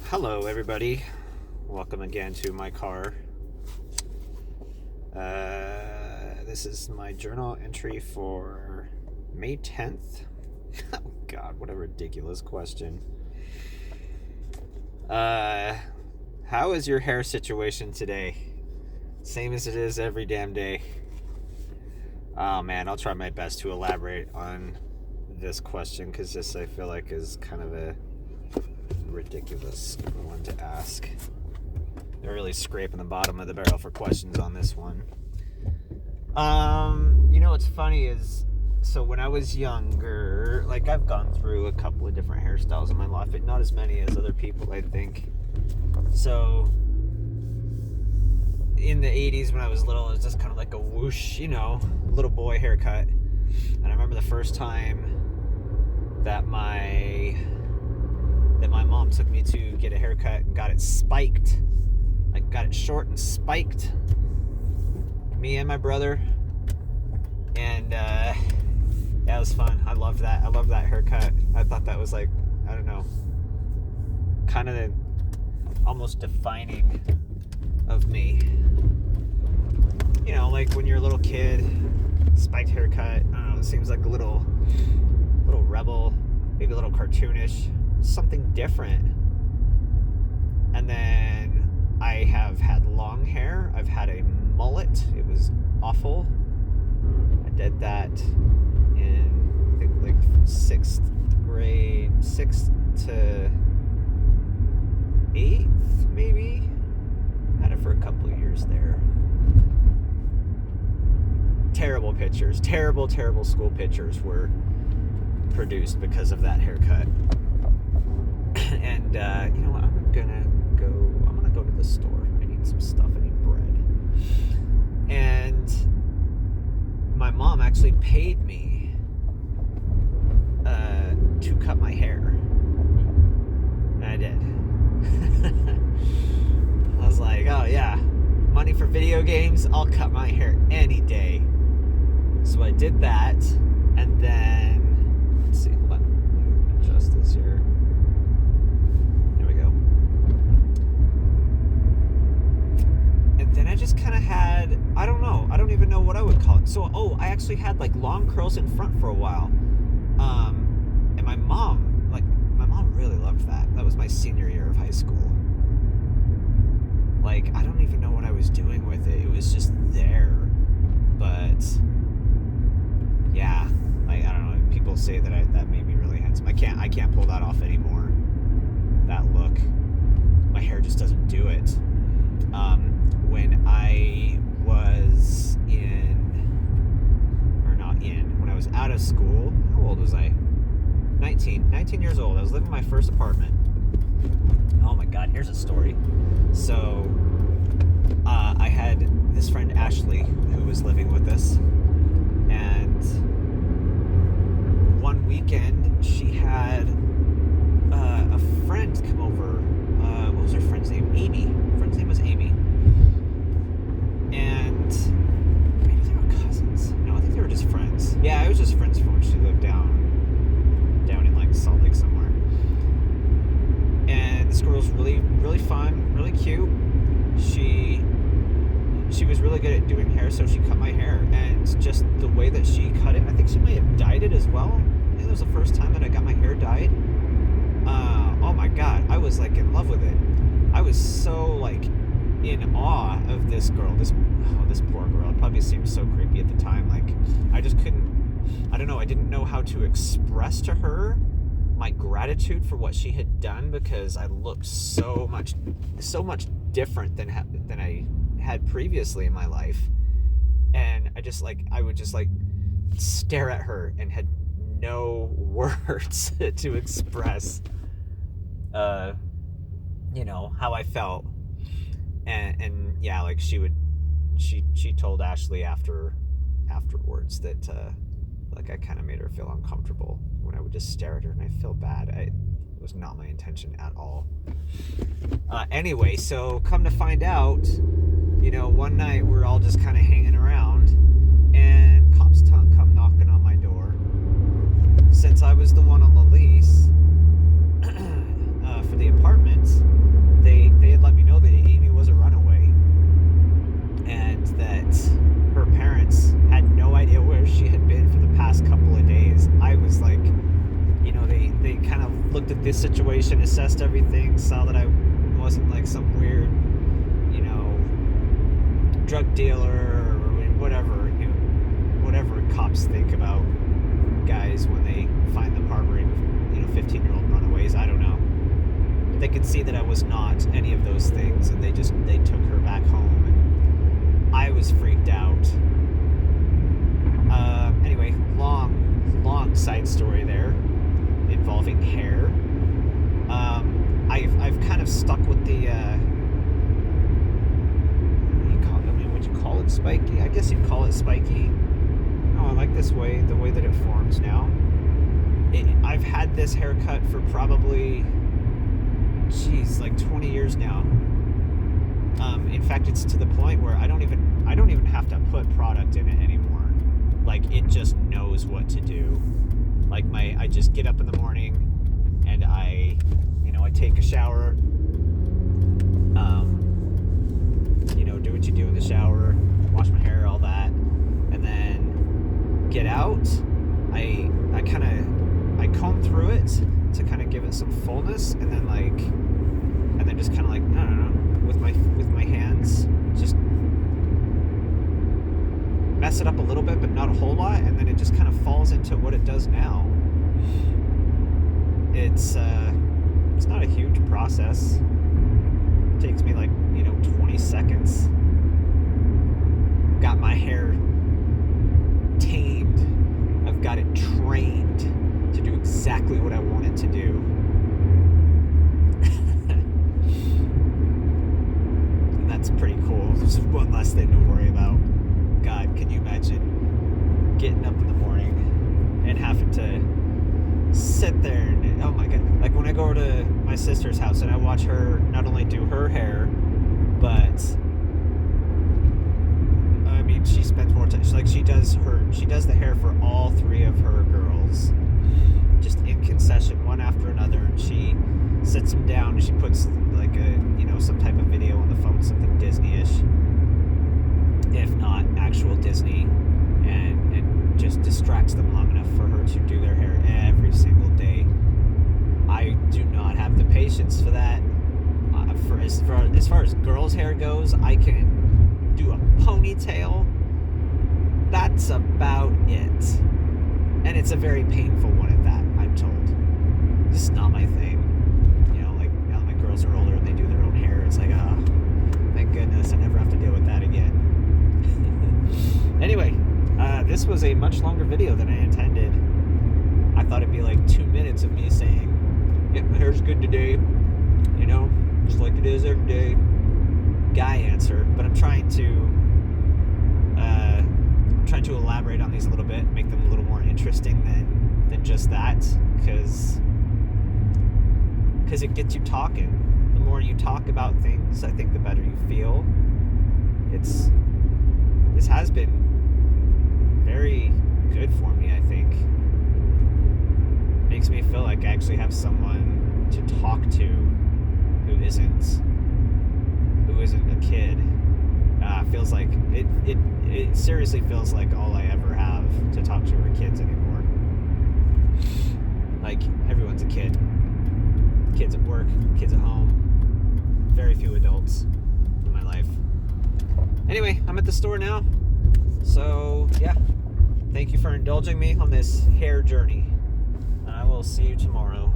Hello, everybody. Welcome again to my car. This is my journal entry for May 10th. Oh, God, what a ridiculous question. How is your hair situation today? Same as it is every damn day. Oh, man, I'll try my best to elaborate on this question because this, I feel like, is kind of a ridiculous one to ask. They're really scraping the bottom of the barrel for questions on this one. What's funny is, so when I was younger, like, I've gone through a couple of different hairstyles in my life, but not as many as other people, I think. So in the 80s when I was little, it was just kind of like a whoosh, little boy haircut. And I remember the first time that my mom took me to get a haircut and got it spiked. I got it short and spiked. Me and my brother. And it was fun. I loved that. I loved that haircut. I thought that was, like, I don't know, kind of almost defining of me. Like when you're a little kid, spiked haircut, I don't know, it seems like a little rebel, maybe a little cartoonish, something different. And then I have had long hair. I've had a mullet. It was awful. I did that in, I think, like 6th grade, 6th to 8th, maybe. Had it for a couple of years there. Terrible pictures, terrible school pictures were produced because of that haircut. And you know what? I'm gonna go to the store. I need some stuff. I need bread. And my mom actually paid me to cut my hair, and I did. I was like, oh yeah, money for video games, I'll cut my hair any day. So I did that, and then, let's see, hold on, let me adjust this here. There we go. And then I just kind of had, I don't even know what I would call it. So, I actually had, like, long curls in front for a while. And my mom really loved that. That was my senior year of high school. Like, I don't even know what I was doing with it. It was just there. But yeah, like, I don't know. People say that that made me really handsome. I can't pull that off anymore. That look, my hair just doesn't do it. When I was when I was out of school, how old was I? 19 years old. I was living in my first apartment. Oh my God, here's a story. So, I had this friend Ashley who was living with us, and one weekend she had a friend come over. What was her friend's name? Amy. Her friend's name was Amy. And maybe they were cousins. No, I think they were just friends. Yeah, it was just friends from when she lived down in, like, Salt Lake somewhere. And this girl was really, really fun, really cute. She was really good at doing hair, so she cut my hair. And just the way that she cut it, I think she might have dyed it as well. I think it was the first time that I got my hair dyed. Oh my God, I was, like, in love with it. I was so, like, in awe of this girl. This poor girl. It probably seemed so creepy at the time. Like, I just couldn't, I don't know, I didn't know how to express to her my gratitude for what she had done, because I looked so much different than I had previously in my life. And I would just stare at her and had no words to express how I felt. And yeah, like, she told Ashley afterwards that like, I kind of made her feel uncomfortable when I would just stare at her, and I feel bad. It was not my intention at all. Anyway, so come to find out, one night we're all just kind of hanging around, and cops come knocking on my door. Since I was the one on the lease for the apartment, looked at this situation, assessed everything, saw that I wasn't like some weird, you know, drug dealer or whatever, you know, whatever cops think about guys when they find them harboring, you know, 15-year-old runaways. I don't know. But they could see that I was not any of those things, and they took her back home, and I was freaked out. Anyway, long side story there involving hair. I've kind of stuck with the would you call it spiky? I guess you'd call it spiky. Oh, I like the way that it forms now. I've had this haircut for probably, like 20 years now. In fact, it's to the point where I don't even have to put product in it anymore. Like, it just knows what to do. Like, I just get up in the morning and I take a shower. Do what you do in the shower, wash my hair, all that, and then get out. I comb through it to kind of give it some fullness, and then just kind of like, I don't know, with my hands, just mess it up a little bit, but not a whole lot, and then it just kind of falls into what it does now. It's not a huge process. It takes me like 20 seconds. Got my hair tamed. I've got it trained to do exactly what I want it to do. And that's pretty cool. Just one less thing to worry about. God, can you imagine getting up in the morning and having to sit there and, oh my God, like when I go over to my sister's house and I watch her not only do her hair, but I mean, she spends more time. She does the hair for all three of her girls, just in concession, one after another, and she sits them down and she puts like some type of video on the phone, something Disney-ish, if not actual Disney, and just distracts them long enough for her to do their hair every single day. I do not have the patience for that. As far as girls' hair goes, I can do a ponytail. That's about it. And it's a very painful one at that, I'm told. This is not my thing. Like now that my girls are older and they do their own hair, it's like, thank goodness I never have to deal with that again. Anyway, this was a much longer video than I intended. I thought it'd be like 2 minutes of me saying, yeah, my hair's good today, just like it is every day. Guy answer, but I'm trying to elaborate on these a little bit, make them a little more interesting than just that, because it gets you talking. The more you talk about things, I think the better you feel. This has been very good for me, I think. Makes me feel like I actually have someone to talk to who isn't a kid. Feels like it seriously feels like all I ever have to talk to are kids anymore. Like, everyone's a kid. Kids at work, kids at home. Very few adults in my life. Anyway, I'm at the store now. So, yeah. Thank you for indulging me on this hair journey. I will see you tomorrow.